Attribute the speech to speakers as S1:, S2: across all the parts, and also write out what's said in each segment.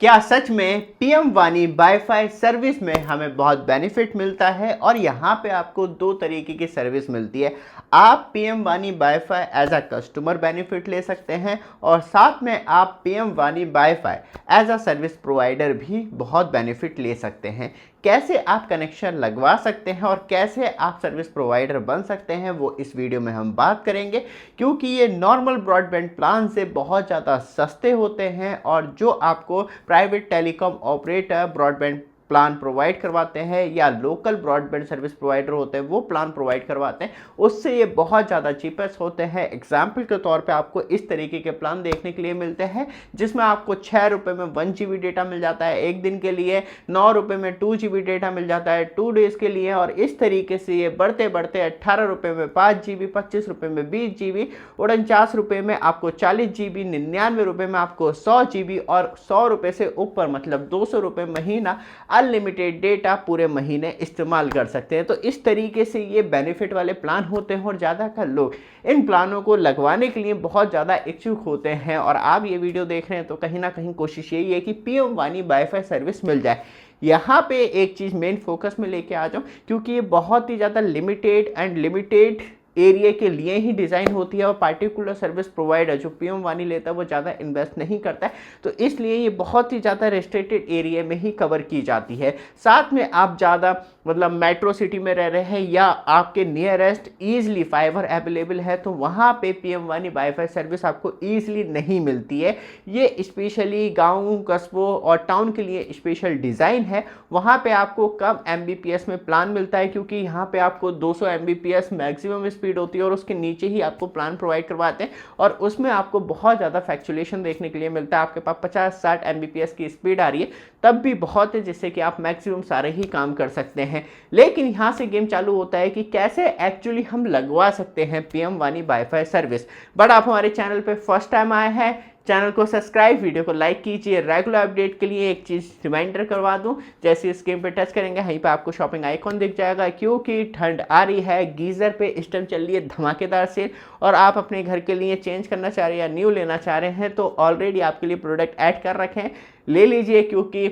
S1: क्या सच में पीएम वानी वाईफाई सर्विस में हमें बहुत बेनिफिट मिलता है और यहाँ पे आपको दो तरीके की सर्विस मिलती है। आप पीएम वानी wifi as a customer benefit ले सकते हैं और साथ में आप पीएम वानी wifi as a service provider भी बहुत बेनिफिट ले सकते हैं। कैसे आप कनेक्शन लगवा सकते हैं और कैसे आप सर्विस प्रोवाइडर बन सकते हैं वो इस वीडियो में हम बात करेंगे, क्योंकि ये नॉर्मल ब्रॉडबैंड प्लान से बहुत ज़्यादा सस्ते होते हैं और जो आपको private telecom operator broadband plan provide करवाते हैं या लोकल ब्रॉडबैंड सर्विस प्रोवाइडर होते हैं वो प्लान प्रोवाइड करवाते हैं, उससे ये बहुत ज़्यादा चीपेस्ट होते हैं। एग्जाम्पल के तौर पे आपको इस तरीके के प्लान देखने के लिए मिलते हैं जिसमें आपको 6 रुपये में 1 GB डेटा मिल जाता है एक दिन के लिए, 9 रुपये में 2 GB डेटा मिल जाता है 2 डेज़ के लिए, और इस तरीके से ये बढ़ते बढ़ते 18 रुपये में 5 GB, 25 रुपये में 20 GB, 49 रुपये में आपको 40 GB, 99 रुपये में आपको 100 GB और 100 रुपये से ऊपर मतलब 200 रुपये महीना अनलिमिटेड डेटा पूरे महीने इस्तेमाल कर सकते हैं। तो इस तरीके से ये बेनिफिट वाले प्लान होते हैं और ज़्यादातर लोग इन प्लानों को लगवाने के लिए बहुत ज़्यादा इच्छुक होते हैं। और आप ये वीडियो देख रहे हैं तो कहीं ना कहीं कोशिश यही है कि पीएम वानी वाईफाई सर्विस मिल जाए। यहाँ पे एक चीज़ मेन फोकस में लेके आ जाऊँ, क्योंकि ये बहुत ही ज़्यादा लिमिटेड एरिया के लिए ही डिज़ाइन होती है और पार्टिकुलर सर्विस प्रोवाइडर जो पीएम वानी लेता है वो ज़्यादा इन्वेस्ट नहीं करता है, तो इसलिए ये बहुत ही ज़्यादा रेस्ट्रिक्टेड एरिया में ही कवर की जाती है। साथ में आप ज़्यादा मतलब मेट्रो सिटी में रह रहे हैं या आपके नियरेस्ट ईजिली फाइबर अवेलेबल है तो वहाँ पे पीएम वानी वाईफाई सर्विस आपको ईजिली नहीं मिलती है। ये स्पेशली गाँव, कस्बों और टाउन के लिए स्पेशल डिज़ाइन है। वहाँ पे आपको कम MBPS में प्लान मिलता है, क्योंकि यहाँ पे आपको 200 MBPS मैक्सिमम स्पीड होती है और उसके नीचे ही आपको प्लान प्रोवाइड करवाते हैं और उसमें आपको बहुत ज़्यादा फ्लक्चुएशन देखने के लिए मिलता है। आपके पास 50-60 MBPS की स्पीड आ रही है तब भी बहुत है, जिससे कि आप मैक्सिमम सारे ही काम कर सकते हैं। लेकिन यहाँ से गेम चालू होता है कि कैसे एक्चुअली हम लगवा सकते हैं पीएम वानी वाईफाई सर्विस। बट आप हमारे चैनल पे फर्स्ट टाइम आए हैं, चैनल को सब्सक्राइब, वीडियो को लाइक कीजिए। रेगुलर अपडेट के लिए एक चीज़ रिमाइंडर करवा दूं, जैसे स्क्रीन पे टच करेंगे वहीं पे आपको शॉपिंग आइकॉन दिख जाएगा। क्योंकि ठंड आ रही है, गीज़र पे इस टाइम चल रही है धमाकेदार सेल और आप अपने घर के लिए चेंज करना चाह रहे हैं या न्यू लेना चाह रहे हैं तो ऑलरेडी आपके लिए प्रोडक्ट ऐड कर रखे हैं, ले लीजिए। क्योंकि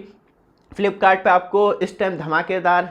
S1: फ्लिपकार्ट पे आपको इस टाइम धमाकेदार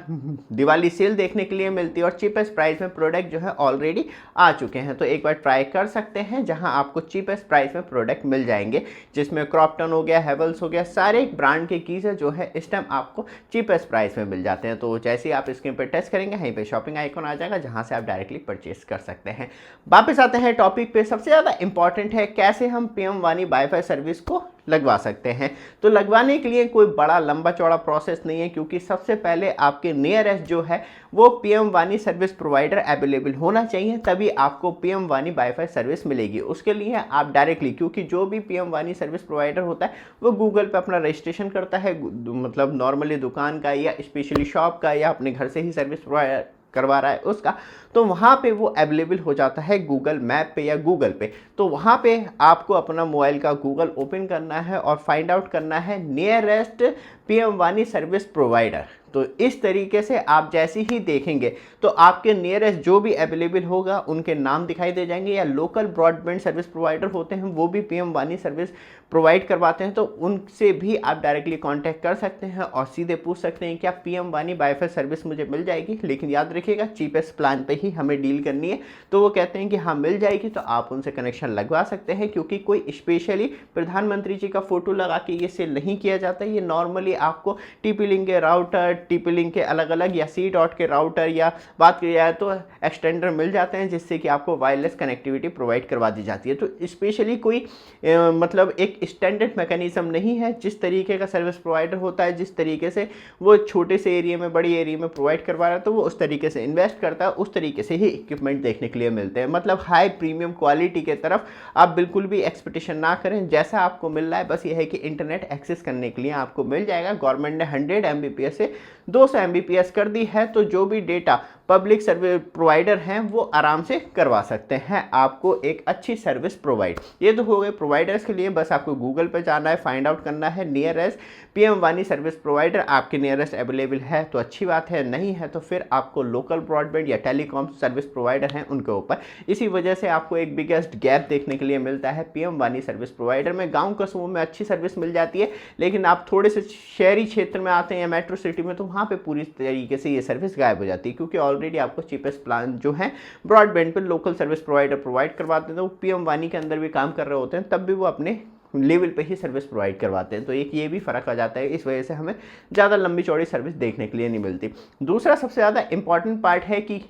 S1: दिवाली सेल देखने के लिए मिलती है और चीपेस्ट प्राइस में प्रोडक्ट जो है ऑलरेडी आ चुके हैं, तो एक बार ट्राई कर सकते हैं जहां आपको चीपेस्ट प्राइस में प्रोडक्ट मिल जाएंगे, जिसमें क्रॉम्पटन हो गया, हेवल्स हो गया, सारे ब्रांड के गीज़र जो है इस टाइम आपको चीपेस्ट प्राइस में मिल जाते हैं। तो जैसे ही आप स्क्रीन पर टच करेंगे वहीं पर शॉपिंग आइकॉन आ जाएगा जहाँ से आप डायरेक्टली परचेस कर सकते हैं। वापस आते हैं टॉपिक पे। सबसे ज़्यादा इंपॉर्टेंट है कैसे हम पीएम वानी वाईफाई सर्विस को लगवा सकते हैं। तो लगवाने के लिए कोई बड़ा लंबा चौड़ा प्रोसेस नहीं है, क्योंकि सबसे पहले आपके नियरेस्ट जो है वो पीएम वानी सर्विस प्रोवाइडर अवेलेबल होना चाहिए, तभी आपको पीएम वानी वाईफाई सर्विस मिलेगी। उसके लिए आप डायरेक्टली, क्योंकि जो भी पीएम वानी सर्विस प्रोवाइडर होता है वो गूगल पे अपना रजिस्ट्रेशन करता है, मतलब नॉर्मली दुकान का या स्पेशली शॉप का या अपने घर से ही सर्विस प्रोवाइडर करवा रहा है उसका, तो वहाँ पे वो अवेलेबल हो जाता है गूगल मैप पे या गूगल पे। तो वहाँ पे आपको अपना मोबाइल का गूगल ओपन करना है और फाइंड आउट करना है नियरेस्ट पीएम वानी सर्विस प्रोवाइडर। तो इस तरीके से आप जैसे ही देखेंगे तो आपके नियरेस्ट जो भी अवेलेबल होगा उनके नाम दिखाई दे जाएंगे, या लोकल ब्रॉडबैंड सर्विस प्रोवाइडर होते हैं वो भी पीएम वानी सर्विस प्रोवाइड करवाते हैं, तो उनसे भी आप डायरेक्टली कांटेक्ट कर सकते हैं और सीधे पूछ सकते हैं क्या पीएम वानी वाईफाई सर्विस मुझे मिल जाएगी। लेकिन याद रखिएगा चीपेस्ट प्लान पे ही हमें डील करनी है, तो वो कहते हैं कि हाँ मिल जाएगी, तो आप उनसे कनेक्शन लगवा सकते हैं। क्योंकि कोई स्पेशली प्रधानमंत्री जी का फोटो लगा के ये सेल नहीं किया जाता, ये नॉर्मली आपको TP लिंक के राउटर, TP लिंक के अलग अलग या C.dot के राउटर या बात की जाए तो एक्सटेंडर मिल जाते हैं, जिससे कि आपको वायरलेस कनेक्टिविटी प्रोवाइड करवा दी जाती है। तो स्पेशली कोई मतलब एक स्टैंडर्ड मैकेनिज्म नहीं है। जिस तरीके का सर्विस प्रोवाइडर होता है, जिस तरीके से वो छोटे से एरिया में बड़ी एरिया में प्रोवाइड करवा रहा है, तो वो उस तरीके से इन्वेस्ट करता है, उस तरीके से ही इक्विपमेंट देखने के लिए मिलते हैं। मतलब हाई प्रीमियम क्वालिटी के तरफ आप बिल्कुल भी एक्सपेक्टेशन ना करें, जैसा आपको मिल रहा है बस ये है कि इंटरनेट एक्सेस करने के लिए आपको मिल जाएगा। गवर्नमेंट ने 100 MBPS से 200 MBPS कर दी है, तो जो भी डेटा पब्लिक सर्विस प्रोवाइडर हैं वो आराम से करवा सकते हैं आपको एक अच्छी सर्विस प्रोवाइड। ये तो हो गए प्रोवाइडर्स के लिए। बस आपको गूगल पे जाना है, फाइंड आउट करना है नियरेस्ट पीएम वानी सर्विस प्रोवाइडर आपके नियरेस्ट अवेलेबल है तो अच्छी बात है, नहीं है तो फिर आपको लोकल ब्रॉडबैंड या टेलीकॉम सर्विस प्रोवाइडर हैं उनके ऊपर। इसी वजह से आपको एक बिगेस्ट गैप देखने के लिए मिलता है पीएम वानी सर्विस प्रोवाइडर में। गांव कस्बों में अच्छी सर्विस मिल जाती है, लेकिन आप थोड़े से शहरी क्षेत्र में आते हैं या मेट्रो सिटी में तो वहाँ पे पूरी तरीके से ये सर्विस गायब हो जाती है, क्योंकि ऑलरेडी आपको चीपेस्ट प्लान जो है ब्रॉडबैंड पर लोकल सर्विस प्रोवाइडर प्रोवाइड करवाते हैं। तो पीएम वानी के अंदर भी काम कर रहे होते हैं, तब भी वो अपने लेवल पे ही सर्विस प्रोवाइड करवाते हैं। तो एक ये भी फ़र्क आ जाता है, इस वजह से हमें ज़्यादा लंबी चौड़ी सर्विस देखने के लिए नहीं मिलती। दूसरा सबसे ज़्यादा इंपॉर्टेंट पार्ट है कि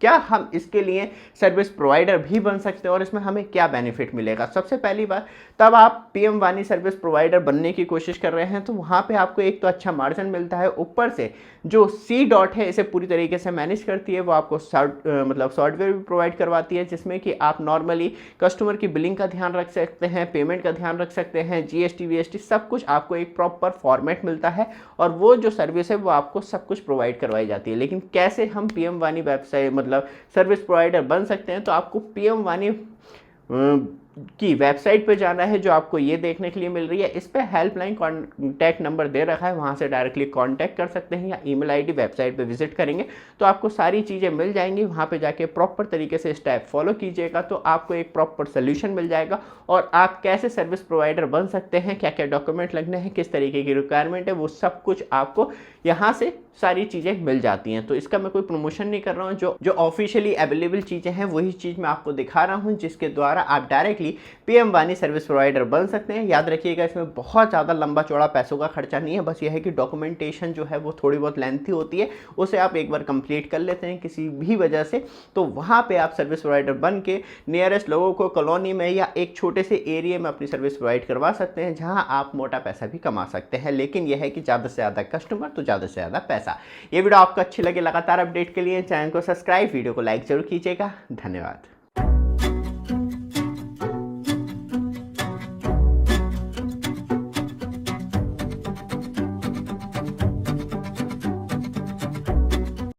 S1: क्या हम इसके लिए सर्विस प्रोवाइडर भी बन सकते हैं और इसमें हमें क्या बेनिफिट मिलेगा। सबसे पहली बात, तब आप पीएम वानी सर्विस प्रोवाइडर बनने की कोशिश कर रहे हैं तो वहाँ पे आपको एक तो अच्छा मार्जिन मिलता है, ऊपर से जो सी डॉट है इसे पूरी तरीके से मैनेज करती है, वो आपको सॉफ्टवेयर भी प्रोवाइड करवाती है, जिसमें कि आप नॉर्मली कस्टमर की बिलिंग का ध्यान रख सकते हैं, पेमेंट का ध्यान रख सकते हैं, जीएसटी वीएसटी सब कुछ आपको एक प्रॉपर फॉर्मेट मिलता है और वो जो सर्विस है वो आपको सब कुछ प्रोवाइड करवाई जाती है। लेकिन कैसे हम पीएम वानी वेबसाइट सर्विस प्रोवाइडर बन सकते हैं, तो आपको पीएम वानी की वेबसाइट पे जाना है जो आपको ये देखने के लिए मिल रही है। इस पे हेल्पलाइन कॉन्टैक्ट नंबर दे रखा है, वहाँ से डायरेक्टली कांटेक्ट कर सकते हैं या ईमेल आईडी वेबसाइट पे विजिट करेंगे तो आपको सारी चीज़ें मिल जाएंगी। वहाँ पे जाके प्रॉपर तरीके से स्टेप फॉलो कीजिएगा तो आपको एक प्रॉपर सोल्यूशन मिल जाएगा और आप कैसे सर्विस प्रोवाइडर बन सकते हैं, क्या क्या डॉक्यूमेंट लगने हैं, किस तरीके की रिक्वायरमेंट है, वो सब कुछ आपको यहाँ से सारी चीज़ें मिल जाती हैं। तो इसका मैं कोई प्रमोशन नहीं कर रहा हूँ, जो ऑफिशियली अवेलेबल चीज़ें हैं वही चीज़ मैं आपको दिखा रहा हूँ, जिसके द्वारा आप डायरेक्टली पीएम वानी सर्विस प्रोवाइडर बन सकते हैं। याद रखिएगा इसमें बहुत ज़्यादा लंबा चौड़ा पैसों का खर्चा नहीं है, बस यह है कि डॉक्यूमेंटेशन जो है वो थोड़ी बहुत लेंथी होती है, उसे आप एक बार कंप्लीट कर लेते हैं किसी भी वजह से तो वहाँ पे आप सर्विस प्रोवाइडर बन के नियरेस्ट लोगों को कॉलोनी में या एक छोटे से एरिया में अपनी सर्विस प्रोवाइड करवा सकते हैं, जहाँ आप मोटा पैसा भी कमा सकते हैं। लेकिन यह है कि ज़्यादा से ज़्यादा कस्टमर तो ज़्यादा से ज़्यादा पैसा। ये वीडियो आपको अच्छी लगे, लगातार अपडेट के लिए चैनल को सब्सक्राइब, वीडियो को लाइक जरूर कीजिएगा। धन्यवाद।